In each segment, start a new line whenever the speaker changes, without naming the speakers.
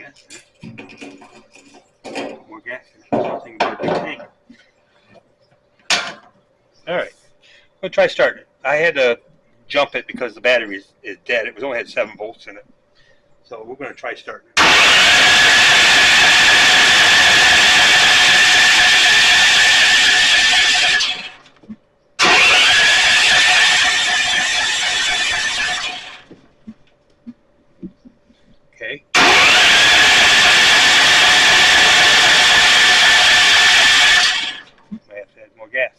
gas. More gas. Something about a big tank. All right. We'll try starting it. I had to jump it because the battery is dead. It was only had 7 volts in it. So we're going to try starting it. Okay. I have to add more gas.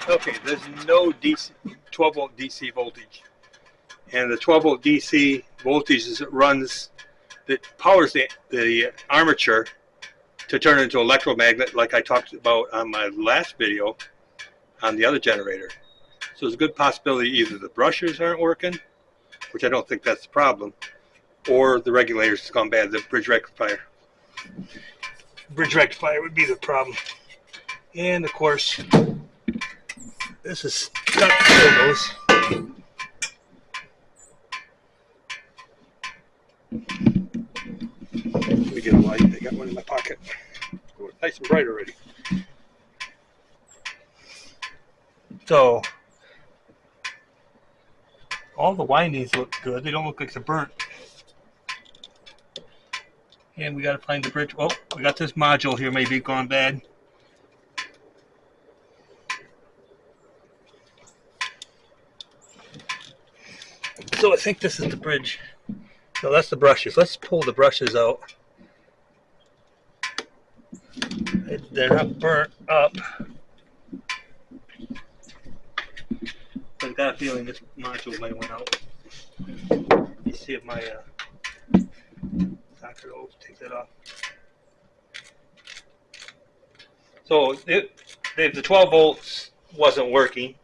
Okay, there's no DC, 12 volt DC voltage, and the 12 volt DC voltage is that powers the armature to turn it into an electromagnet, like I talked about on my last video on the other generator. So there's a good possibility either the brushes aren't working, which I don't think that's the problem, or the regulator's gone bad, the bridge rectifier. Bridge rectifier would be the problem. And of course, this is stuck to those. Let me get a light. I got one in my pocket. Oh, it's nice and bright already. So, all the windings look good. They don't look like they're burnt. And we got to find the bridge. Oh, we got this module here maybe gone bad. So I think this is the bridge. No, that's the brushes. Let's pull the brushes out. They're not burnt up. But I've got a feeling this module might have went out. Let me see if my socket will take that off. So the 12 volts wasn't working,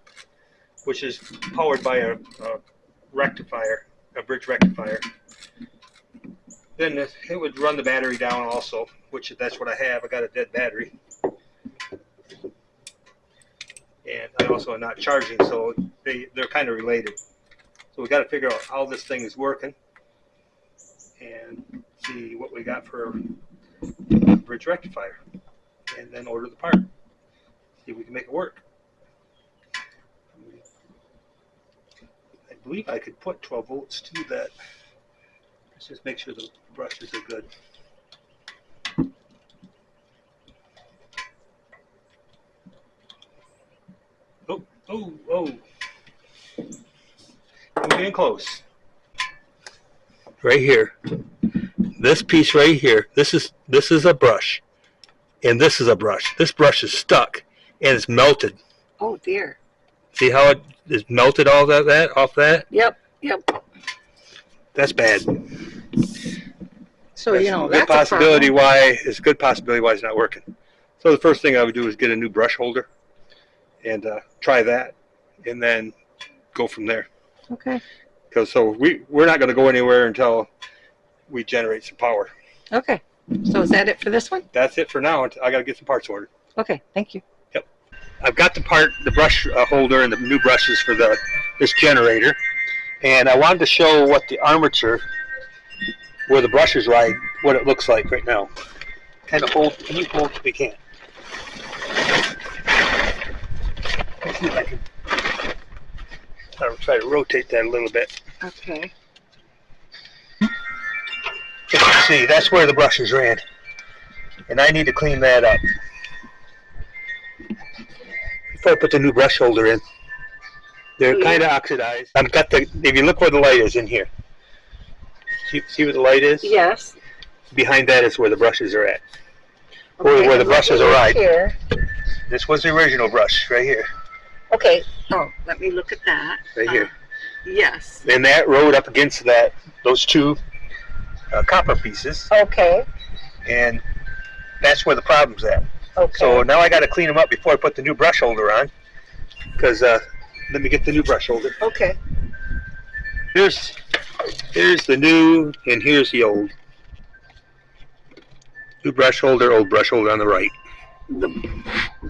which is powered by a rectifier, a bridge rectifier. Then it would run the battery down also, which that's what I have. I got a dead battery. And I also am not charging, so they're kind of related. So we got to figure out how this thing is working and see what we got for a bridge rectifier, and then order the part. See if we can make it work. I believe I could put 12 volts to that. Let's just make sure the brushes are good. Oh, oh, oh. I'm getting close. Right here. This piece right here, this is a brush. And this is a brush. This brush is stuck and it's melted.
Oh dear.
See how it is melted all off that?
Yep, yep.
That's bad.
So
that's
you know
a good
that's
possibility
a problem.
why it's a good possibility why it's not working. So the first thing I would do is get a new brush holder and try that, and then go from there.
Okay.
Because we're not going to go anywhere until we generate some power.
Okay. So is that it for this one?
That's it for now. I got to get some parts ordered.
Okay. Thank you.
Yep. I've got the brush holder and the new brushes for this generator, and I wanted to show what the armature, where the brushes ride, what it looks like right now. Kind of hold. Can you hold if we can? Let's see if I can. I'll try to rotate that a little bit.
Okay.
You can see that's where the brushes ran, and I need to clean that up before I put the new brush holder in. They're kind of oxidized. I've got if you look where the light is in here. See where the light is?
Yes.
Behind that is where the brushes are at.
Okay,
Where the brushes are right.
Here.
This was the original brush right here.
Okay. Oh, let me look at that.
Right here.
Yes.
And that rode up against those two copper pieces.
Okay.
And that's where the problem's at.
Okay.
So now I got to clean them up before I put the new brush holder on. Because let me get the new brush holder.
Okay.
Here's the new, and here's the old. New brush holder, old brush holder on the right.
The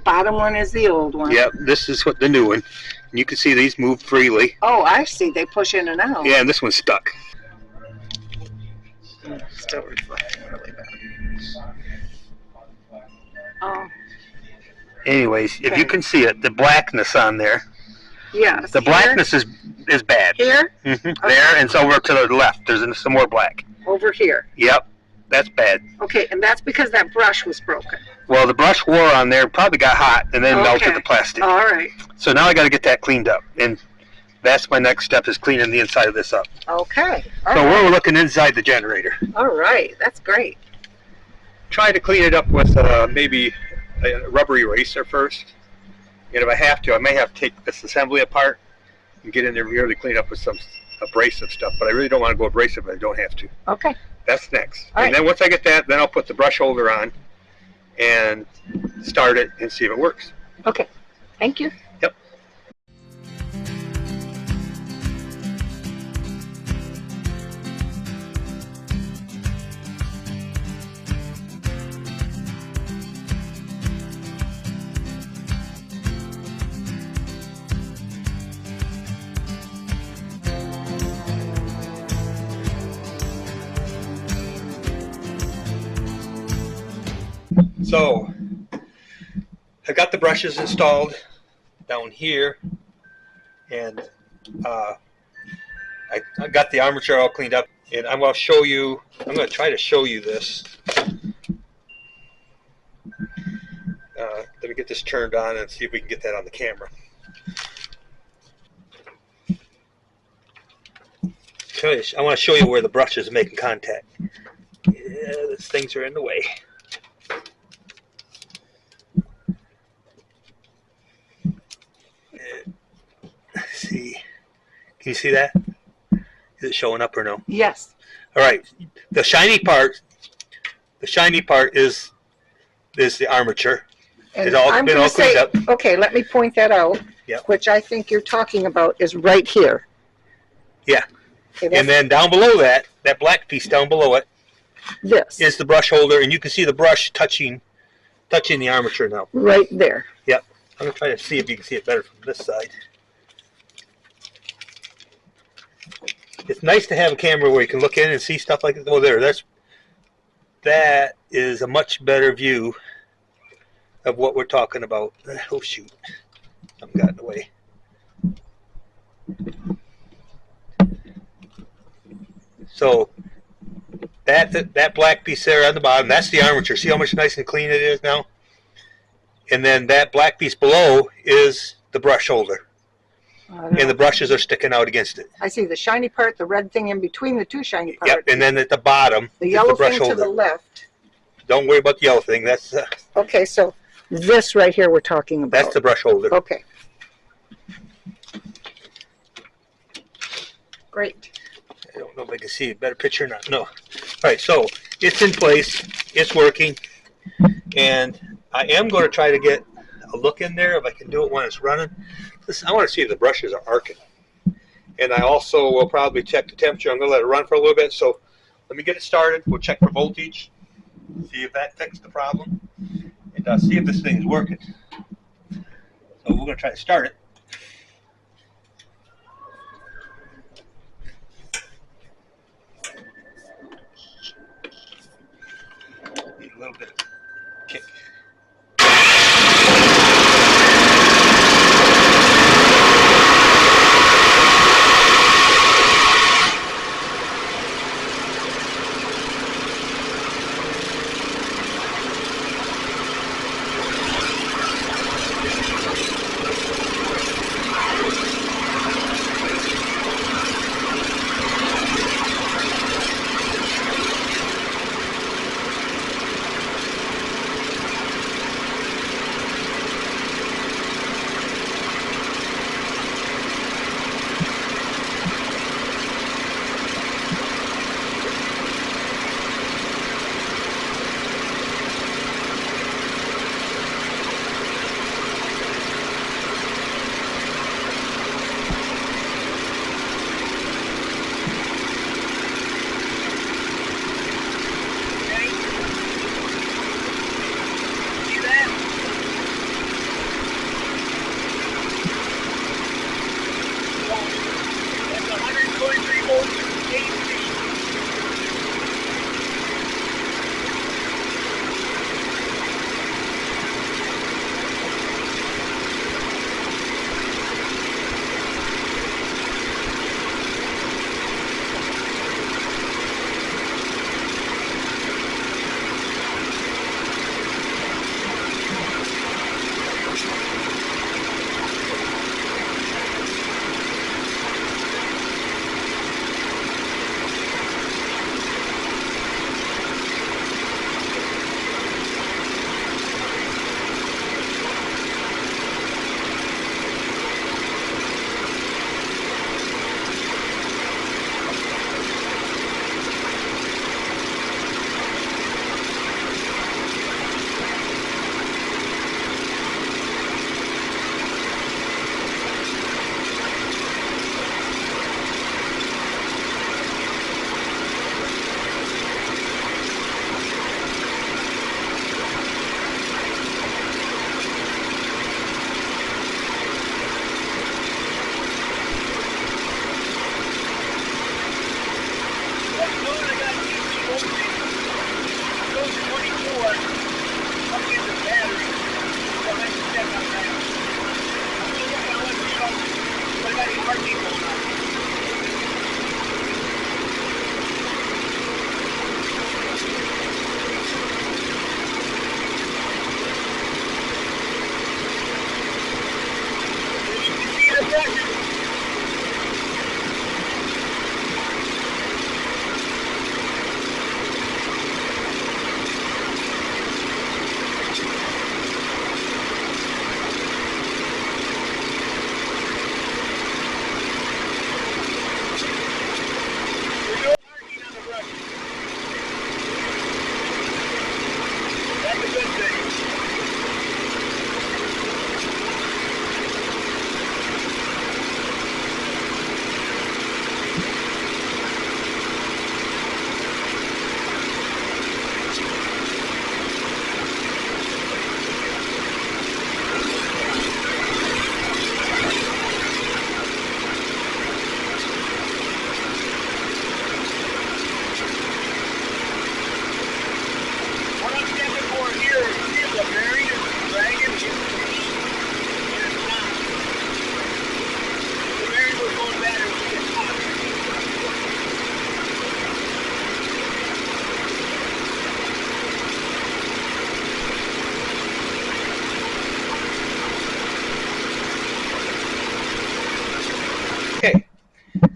bottom one is the old one.
Yep, this is what the new one. And you can see these move freely.
Oh, I see. They push in and out.
Yeah, and this one's stuck.
Still reflecting really bad. Oh.
Anyways, if you can see it, the blackness on there.
Yes.
The blackness is bad.
Here?
Mm-hmm.
Okay.
There, and so over to the left. There's some more black.
Over here.
Yep, that's bad.
Okay, and that's because that brush was broken.
Well, the brush wore on there, probably got hot, and then melted the plastic.
All right.
So now I got to get that cleaned up, and that's my next step, is cleaning the inside of this up.
Okay.
So we're looking inside the generator.
All right, that's great.
Try to clean it up with maybe a rubber eraser first. And if I have to, I may have to take this assembly apart and get in there and really clean up with some abrasive stuff. But I really don't want to go abrasive if I don't have to.
Okay.
That's next.
All right.
And then once I get that, then I'll put the brush holder on and start it and see if it works.
Okay. Thank you.
Yep. So I got the brushes installed down here, and I got the armature all cleaned up, and I'm going to show you. I'm going to try to show you this. Let me get this turned on and see if we can get that on the camera. I want to show you where the brush is making contact. Yeah, these things are in the way. See, can you see that? Is it showing up or no?
Yes.
All right. The shiny part is the armature.
And
It's all
I'm
been
going
all
to say,
cleaned up.
okay, let me point that out.
Yep.
Which I think you're talking about is right here.
Yeah.
Okay,
And then down below that black piece down below it
this
is the brush holder, and you can see the brush touching the armature now.
right there.
Yep. I'm going to try to see if you can see it better from this side. It's nice to have a camera where you can look in and see stuff like this. Oh, that is a much better view of what we're talking about. Oh shoot, something got in the way. So that black piece there on the bottom, that's the armature. See how much nice and clean it is now? And then that black piece below is the brush holder. And the brushes are sticking out against it.
I see the shiny part, the red thing in between the two shiny parts.
Yep, and then at the bottom
the
is
yellow
the brush
thing
holder.
to the left.
Don't worry about the yellow thing. That's
Okay, so this right here we're talking about.
that's the brush holder.
Okay. Great.
I don't know if I can see a better picture or not. No. All right, so it's in place. It's working. And I am going to try to get a look in there if I can do it when it's running. Listen, I want to see if the brushes are arcing. And I also will probably check the temperature. I'm going to let it run for a little bit. So let me get it started. We'll check for voltage, see if that fixed the problem, and see if this thing is working. So we're going to try to start it. Need a little bit of kick.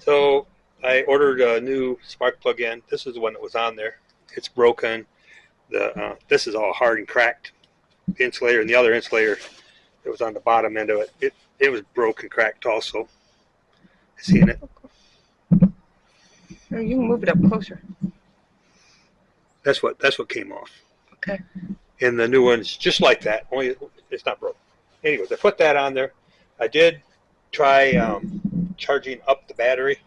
So I ordered a new spark plug in. This is the one that was on there. It's broken. This is all hard and cracked. The insulator and the other insulator that was on the bottom end of it was broken, cracked also. Seeing it?
No, you can move it up closer.
That's what came off.
Okay.
And the new one's just like that, only it's not broken. Anyways, I put that on there. I did try charging up the battery,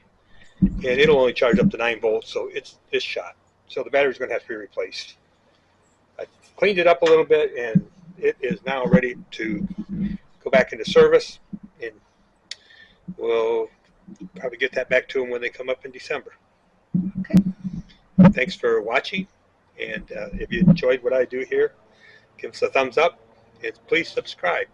and it'll only charge up to 9 volts, so it's shot. So the battery's going to have to be replaced. I cleaned it up a little bit, and it is now ready to go back into service, and we'll probably get that back to them when they come up in December.
Okay.
Thanks for watching, and if you enjoyed what I do here, give us a thumbs up, and please subscribe.